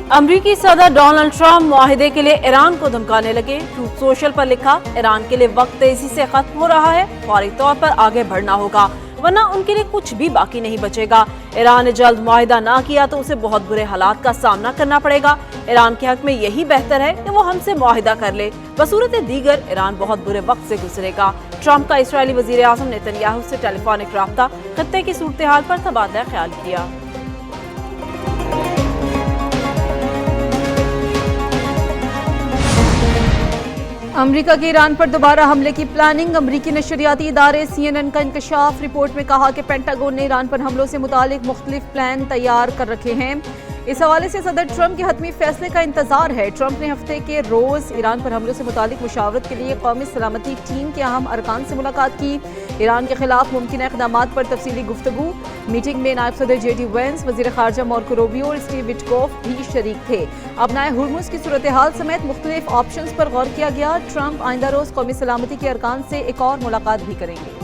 अमरीकी सदर Donald Trump मुआहिदे के लिए ईरान को धमकाने लगे। ट्रूथ सोशल पर लिखा, ईरान के लिए वक्त तेजी से खत्म हो रहा है, फौरी तौर पर आगे बढ़ना होगा वरना उनके लिए कुछ भी बाकी नहीं बचेगा। ईरान ने जल्द मुआहिदा ना किया तो उसे बहुत बुरे हालात का सामना करना पड़ेगा। ईरान के हक में यही बेहतर है कि वो हमसे मुआहिदा कर ले, बसूरत दीगर ईरान बहुत बुरे वक्त से गुजरेगा। ट्रंप का इस्राएली वजीर आज़म नेतन्याहू से टेलीफोनिक राब्ता, खत्ते की सूरत हाल पर तबादला ख्याल किया। अमरीका के ईरान पर दोबारा हमले की प्लानिंग। अमरीकी नशरियाती इदारे CNN का इंकशाफ। रिपोर्ट में कहा कि पेंटागन ने ईरान पर हमलों से मुतालिक मुख्तलिफ प्लान तैयार कर रखे हैं। इस हवाले से सदर ट्रंप के हतमी फैसले का इंतजार है। ट्रंप ने हफ्ते के रोज ईरान पर हमलों से मुतालिक मुशावरत के लिए कौमी सलामती टीम के अहम अरकान से मुलाकात की। ईरान के खिलाफ मुमकिन इक़दामात पर तफसीली गुफ्तगू। मीटिंग में नायब सदर JD वेंस, वज़ीर ख़ारजा मार्को रूबियो और स्टीव विटकॉफ भी शरीक थे। अपनाए हुर्मुज़ की सूरत हाल समेत मुख्तलिफ ऑप्शंस पर गौर किया गया। ट्रंप आइंदा रोज कौमी सलामती के अरकान से एक और मुलाकात भी करेंगे।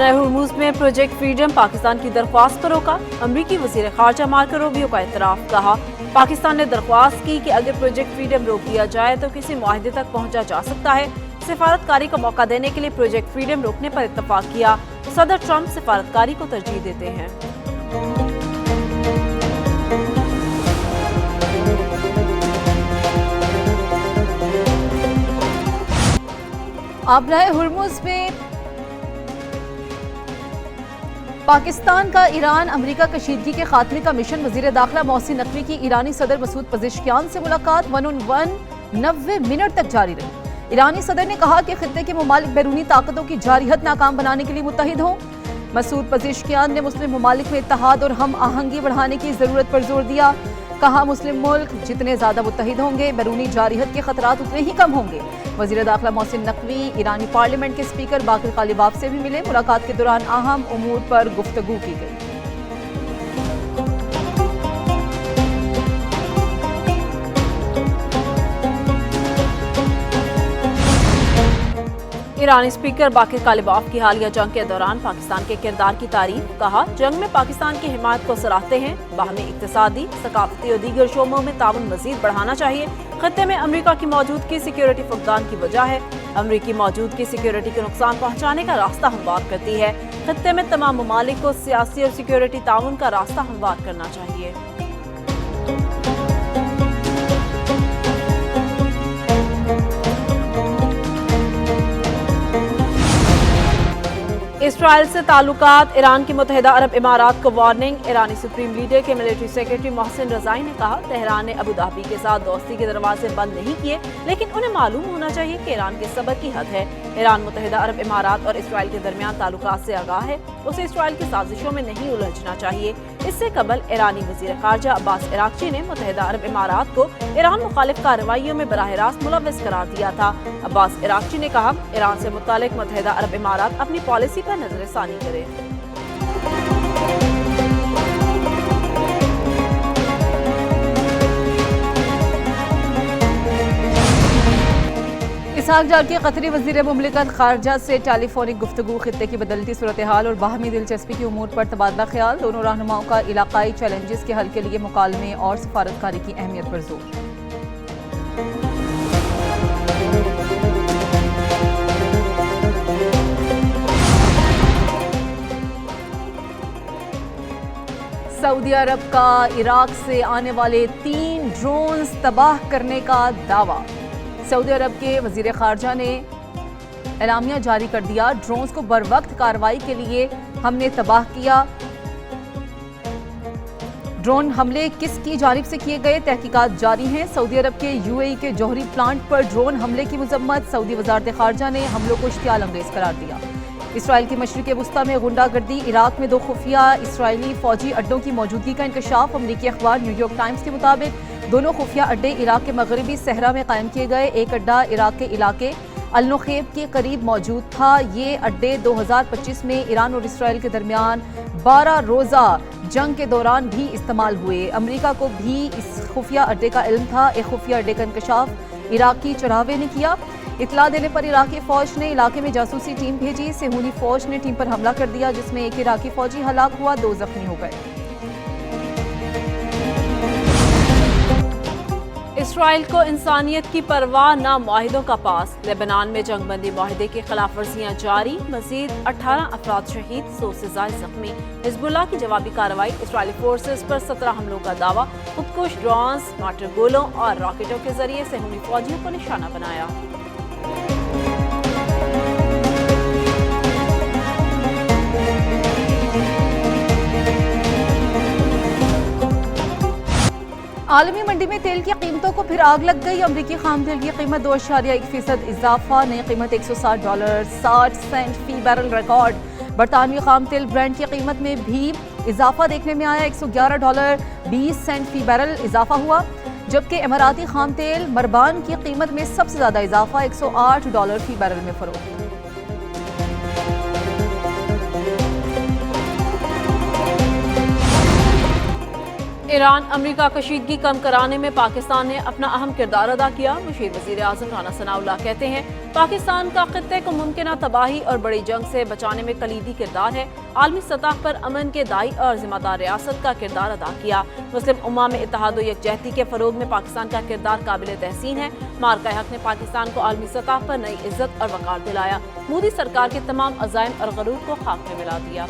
हुर्मुज़ में प्रोजेक्ट फ्रीडम पाकिस्तान की दरख्वास्त पर रोका। अमरीकी वज़ीर ख़ारजा मार्को रूबियो का एतराफ़। कहा, पाकिस्तान ने दरख्वास्त की कि अगर प्रोजेक्ट फ्रीडम रोक दिया जाए तो किसी मुआहिदे तक पहुंचा जा सकता है। सिफारतकारी का मौका देने के लिए प्रोजेक्ट फ्रीडम रोकने पर इत्तफाक किया। सदर ट्रंप सिफारतकारी को तरजीह देते हैं। आबराए हुर्मुज़ में पाकिस्तान का ईरान अमरीका कशीदगी के खात्मे का मिशन। वजीर दाखिला मोहसिन नकवी की ईरानी सदर मसूद पज़ेश्कियान से मुलाकात 1-on-1 90 मिनट तक जारी रही। ईरानी सदर ने कहा कि खित्ते के ममालिक बैरूनी ताकतों की जारियत नाकाम बनाने के लिए मुत्तहिद हों। मसूद पज़ेश्कियान ने मुस्लिम ममालिक में इत्तेहाद और हम आहंगी बढ़ाने की ज़रूरत पर जोर दिया। कहा, मुस्लिम मुल्क जितने ज़्यादा मुत्तहिद होंगे, बैरूनी जारियत के खतरात उतने ही कम होंगे। वज़ीर दाखिला मोहसिन नकवी ईरानी पार्लियामेंट के स्पीकर बाकिर कालिबाफ से भी मिले। मुलाकात के दौरान अहम उमूर पर गुफ्तगू की गई। ईरानी स्पीकर बाकिर कालिबाफ की हालिया जंग के दौरान पाकिस्तान के किरदार की तारीफ। कहा, जंग में पाकिस्तान की हिमायत को सराहते हैं। बाहमी इक्तिसादी, सकाफती और दीगर शोबों में ताउन मजीद बढ़ाना चाहिए। खत्ते में अमरीका की मौजूदगी सिक्योरिटी फुकदान की वजह है। अमरीकी मौजूदगी सिक्योरिटी को नुकसान पहुंचाने का रास्ता हमवार करती है। खत्ते में तमाम ममालिक को सियासी और सिक्योरिटी ताउन का रास्ता हमवार करना चाहिए। इसराइल से ताल्लुकात। ईरान की मुत्तहिदा अरब इमारात को वार्निंग। ईरानी सुप्रीम लीडर के मिलिट्री सेक्रेटरी मोहसिन रज़ाई ने कहा, तेहरान ने अबू धाबी के साथ दोस्ती के दरवाजे बंद नहीं किए, लेकिन उन्हें मालूम होना चाहिए कि ईरान के सब्र की हद है। ईरान मुत्तहिदा अरब इमारात और इसराइल के दरमियान ताल्लुकात से आगाह है, उसे इसराइल की साजिशों में नहीं उलझना चाहिए। इससे कबल ईरानी वज़ीर ख़ारजा अब्बास इराक़ची ने मुत्तहिदा अरब इमारात को ईरान मुखालिफ कार्रवाइयों में बराह रास्त मुलव्वस करार दिया था। अब्बास इराक़ची ने कहा, ईरान से मुत्तलिक मुत्तहिदा अरब इमारात अपनी पॉलिसी पर नजरसानी करे। इसहाक जार की कतरी वज़ीर मुमलिकत ख़ारजा से टेलीफोनिक गुफ्तगू। खित्ते की बदलती सूरत हाल और बाहमी दिलचस्पी की उमूर पर तबादला ख्याल। दोनों रहनुमाओं का इलाकाई चैलेंजेस के हल के लिए मुकालमे और सफारतकारी की अहमियत पर जोर। सऊदी अरब का इराक से आने वाले 3 ड्रोन्स तबाह करने का दावा। सऊदी अरब के वज़ीर ख़ारजा ने एलामिया जारी कर दिया, ड्रोन्स को बरवक्त कार्रवाई के लिए हमने तबाह किया। ड्रोन हमले किसकी जानिब से किए गए, तहकीकात जारी हैं। सऊदी अरब के UAE के जौहरी प्लांट पर ड्रोन हमले की मजम्मत। सऊदी वज़ारत ख़ारजा ने हमलों को इश्तियाल अंगेज़ करार दिया। इसराइल की मशरिक़ वुस्ता में गुंडागर्दी। इराक में 2 खुफिया इसराइली फौजी अड्डों की मौजूदगी का इंकशाफ। अमरीकी अखबार न्यूयॉर्क टाइम्स के मुताबिक दोनों खुफिया अड्डे इराक के मगरबी सहरा में कायम किए गए। एक अड्डा इराक के इलाके अल-नुखैब के करीब मौजूद था। ये अड्डे 2025 में ईरान और इसराइल के दरमियान 12 रोज़ा जंग के दौरान भी इस्तेमाल हुए। अमरीका को भी इस खुफिया अड्डे का इल्म था। एक खुफिया अड्डे का इंकशाफ इराकी चरावे ने किया। इत्तला देने पर इराकी फौज ने इलाके में जासूसी टीम भेजी। सेहूनी फौज ने टीम पर हमला कर दिया, जिसमें एक इराकी फौजी हलाक हुआ, 2 जख्मी हो गए। इसराइल को इंसानियत की परवाह ना मुआहिदों का पास। लेबनान में जंगबंदी मुआहिदे की खिलाफ वर्जियां जारी, मजीद 18 अफराद शहीद, 100 से ज्यादा जख्मी। हिजबुल्लाह की जवाबी कार्रवाई, इसराइली फोर्सेस पर 17 हमलों का दावा। खुदकुश ड्रोन्स, मार्टर गोलों और रॉकेटों के जरिए सेहूनी फौजियों को निशाना बनाया। आलमी मंडी में तेल की कीमतों को फिर आग लग गई। अमरीकी खाम तेल की कीमत 2.1% इजाफा, नई कीमत $160 60 फी बैरल रिकॉर्ड। बरतानवी खाम तेल ब्रांड की कीमत में भी इजाफा देखने में आया, $111.20 फी बैरल इजाफा हुआ, जबकि इमाराती खाम तेल मरबान की कीमत में सबसे ज्यादा इजाफा, $108 फी बैरल में फरोख्त। ईरान अमरीका कशीदगी कम कराने में पाकिस्तान ने अपना अहम किरदार अदा किया। मशीर वज़ीर आज़म राना सनाउल्लाह कहते हैं, पाकिस्तान का खित्ते को मुमकिन तबाही और बड़ी जंग से बचाने में कलीदी किरदार है। आलमी सतह पर अमन के दाई और जिम्मेदार रियासत का किरदार अदा किया। मुस्लिम उम्मा में इत्तेहाद और यकजहती के फरोग में पाकिस्तान का किरदार काबिल तहसीन है। मार्का हक ने पाकिस्तान को आलमी सतह पर नई इज्जत और वक़ार दिलाया। मोदी सरकार के तमाम अज़ाइम और गरूर को खाक में मिला दिया।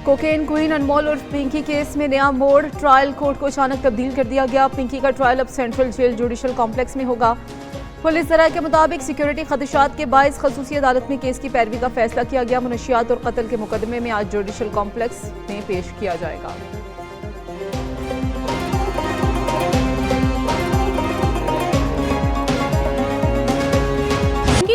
कोकेन क्वीन अनमोल उर्फ पिंकी केस में नया मोड़, ट्रायल कोर्ट को अचानक तब्दील कर दिया गया। पिंकी का ट्रायल अब सेंट्रल जेल जुडिशल कॉम्प्लेक्स में होगा। पुलिस ज़राए के मुताबिक सिक्योरिटी खदशात के बायस खसूसी अदालत में केस की पैरवी का फैसला किया गया। मुनशियात और कत्ल के मुकदमे में आज जुडिशल कॉम्प्लेक्स में पेश किया जाएगा।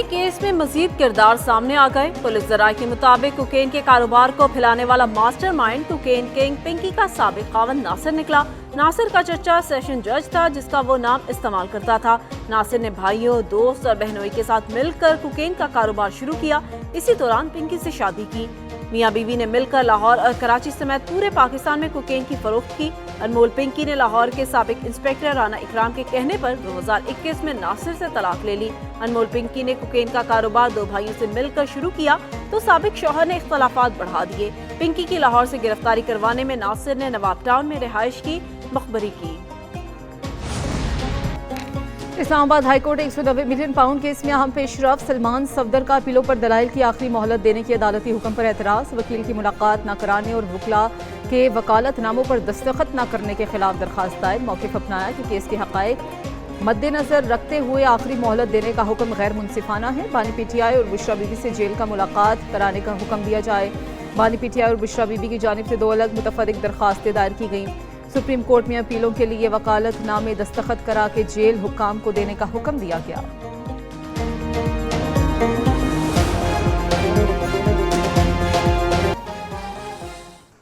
केस में मजीद किरदार सामने आ गए। पुलिस ज़राए के मुताबिक कोकेन के कारोबार को फैलाने वाला मास्टरमाइंड कोकेन किंग पिंकी का साबिक खावंद नासिर निकला। नासिर का चचा सेशन जज था, जिसका वो नाम इस्तेमाल करता था। नासिर ने भाइयों, दोस्त और बहनोई के साथ मिलकर कोकेन का कारोबार शुरू किया। इसी दौरान पिंकी से शादी की। मियाँ बीवी ने मिलकर लाहौर और कराची समेत पूरे पाकिस्तान में कोकेन की फरोख्त की। अनमोल पिंकी ने लाहौर के साबिक इंस्पेक्टर राना इकराम के कहने पर 2021 में नासिर से तलाक ले ली। अनमोल पिंकी ने कोकेन का कारोबार 2 भाइयों से मिलकर शुरू किया, तो साबिक शौहर ने इख्तलाफात बढ़ा दिए। पिंकी की लाहौर से गिरफ्तारी करवाने में नासिर ने नवाब टाउन में रिहाइश की मखबरी की। Islamabad high court 190 million pound case में अहम पेशरफ सलमान सफदर का अपीलों पर दलाइल की आखिरी मोहलत देने की अदालती हुक्म पर एतराज़। वकील की मुलाकात न कराने और वकला के वकालतनामों पर दस्तखत न करने के खिलाफ दरखास्त दायर। मौक़िफ़ अपनाया कि केस के हक़ाइक़ मद्देनज़र रखते हुए आखिरी मोहलत देने का हुक्म गैर मुनसिफाना है। बानी पीटीआई और बुशरा बीबी से जेल का मुलाकात कराने का हुक्म दिया जाए। बानी पीटीआई और बुशरा बीबी की जानिब से 2 अलग मुतफ़र्रिक़ दरखास्तें दायर की गईं। सुप्रीम कोर्ट में अपीलों के लिए वकालतनामे दस्तखत करा के जेल हुक्काम को देने का हुक्म दिया गया।